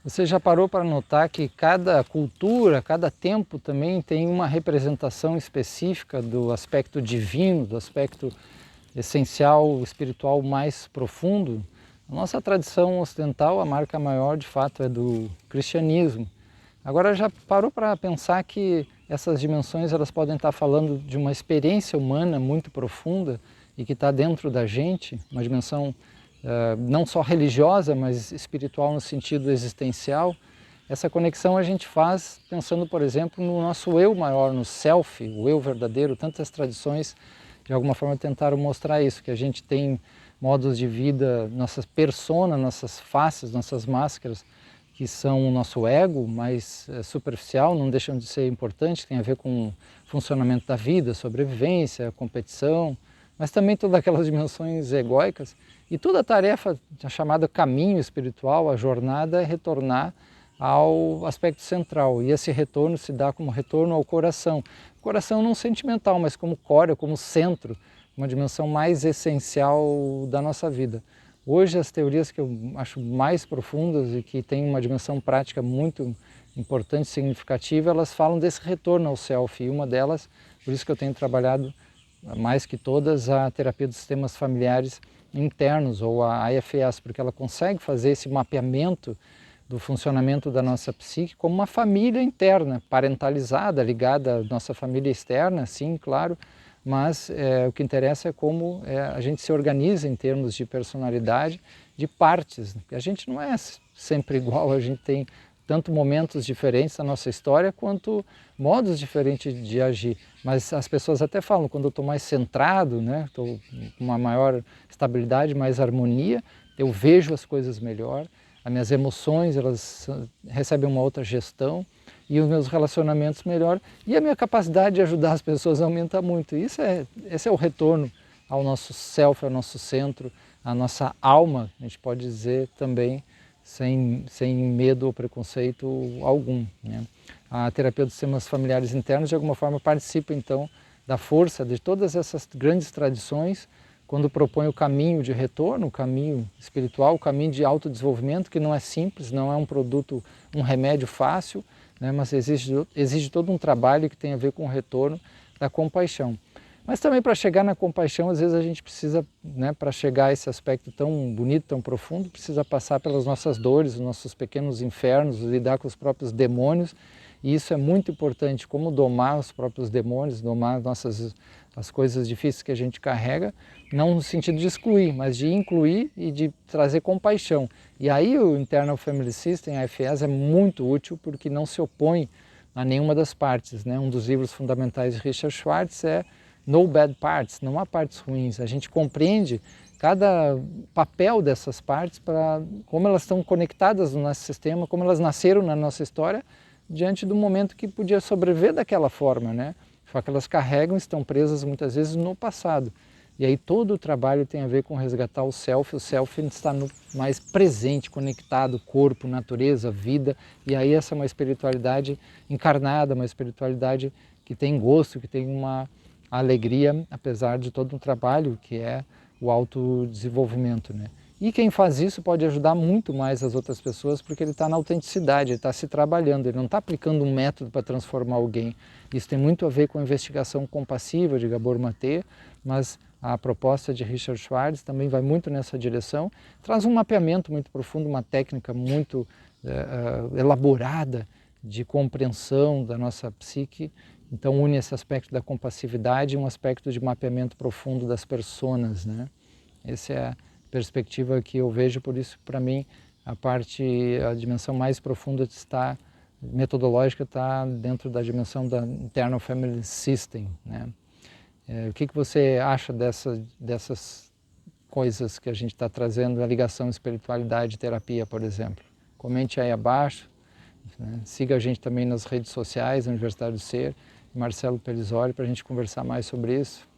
Você já parou para notar que cada cultura, cada tempo também tem uma representação específica do aspecto divino, do aspecto essencial, espiritual mais profundo? A nossa tradição ocidental, a marca maior de fato é do cristianismo. Agora já parou para pensar que essas dimensões elas podem estar falando de uma experiência humana muito profunda e que está dentro da gente, uma dimensão não só religiosa, mas espiritual no sentido existencial? Essa conexão a gente faz pensando, por exemplo, no nosso eu maior, no self, o eu verdadeiro. Tantas tradições de alguma forma tentaram mostrar isso, que a gente tem modos de vida, nossas persona, nossas faces, nossas máscaras, que são o nosso ego mais superficial, não deixam de ser importantes, tem a ver com o funcionamento da vida, sobrevivência, competição, mas também todas aquelas dimensões egóicas. E toda a tarefa, a chamada caminho espiritual, a jornada, é retornar ao aspecto central. E esse retorno se dá como retorno ao coração. Coração não sentimental, mas como core, como centro, uma dimensão mais essencial da nossa vida. Hoje as teorias que eu acho mais profundas e que têm uma dimensão prática muito importante, significativa, elas falam desse retorno ao self. E uma delas, por isso que eu tenho trabalhado mais que todas, a terapia dos sistemas familiares internos, ou a IFS, porque ela consegue fazer esse mapeamento do funcionamento da nossa psique como uma família interna, parentalizada, ligada à nossa família externa, sim, claro, mas o que interessa é como a gente se organiza em termos de personalidade, de partes. A gente não é sempre igual, a gente tem tanto momentos diferentes da nossa história quanto modos diferentes de agir. Mas as pessoas até falam, quando eu estou mais centrado, né, estou com uma maior estabilidade, mais harmonia, eu vejo as coisas melhor, as minhas emoções elas recebem uma outra gestão e os meus relacionamentos melhor e a minha capacidade de ajudar as pessoas aumenta muito. Esse é o retorno ao nosso self, ao nosso centro, à nossa alma, a gente pode dizer também, sem medo ou preconceito algum, né? A terapia dos sistemas familiares internos de alguma forma participa então da força de todas essas grandes tradições quando propõe o caminho de retorno, o caminho espiritual, o caminho de autodesenvolvimento, que não é simples, não é um produto, um remédio fácil, né, mas exige todo um trabalho que tem a ver com o retorno da compaixão. Mas também para chegar na compaixão, às vezes a gente precisa, né, para chegar a esse aspecto tão bonito, tão profundo, precisa passar pelas nossas dores, os nossos pequenos infernos, lidar com os próprios demônios. E isso é muito importante, como domar os próprios demônios, domar as coisas difíceis que a gente carrega, não no sentido de excluir, mas de incluir e de trazer compaixão. E aí o Internal Family System, a IFS, é muito útil porque não se opõe a nenhuma das partes, né? Um dos livros fundamentais de Richard Schwartz é No Bad Parts, não há partes ruins. A gente compreende cada papel dessas partes, para como elas estão conectadas no nosso sistema, como elas nasceram na nossa história, diante do momento que podia sobreviver daquela forma, né? Só que elas carregam, estão presas muitas vezes no passado. E aí todo o trabalho tem a ver com resgatar o self está no mais presente, conectado, corpo, natureza, vida, e aí essa é uma espiritualidade encarnada, uma espiritualidade que tem gosto, que tem uma alegria, apesar de todo um trabalho que é o autodesenvolvimento, né? E quem faz isso pode ajudar muito mais as outras pessoas porque ele está na autenticidade, ele está se trabalhando, ele não está aplicando um método para transformar alguém. Isso tem muito a ver com a investigação compassiva de Gabor Maté, mas a proposta de Richard Schwartz também vai muito nessa direção, traz um mapeamento muito profundo, uma técnica muito elaborada de compreensão da nossa psique. Então une esse aspecto da compassividade e um aspecto de mapeamento profundo das personas, né? Essa é a perspectiva que eu vejo, por isso para mim a dimensão mais profunda metodológica está dentro da dimensão da Internal Family System, né? O que você acha dessas coisas que a gente está trazendo, a ligação espiritualidade e terapia, por exemplo? Comente aí abaixo, né? Siga a gente também nas redes sociais, Universidade do Ser, Marcelo Pelizori, para a gente conversar mais sobre isso.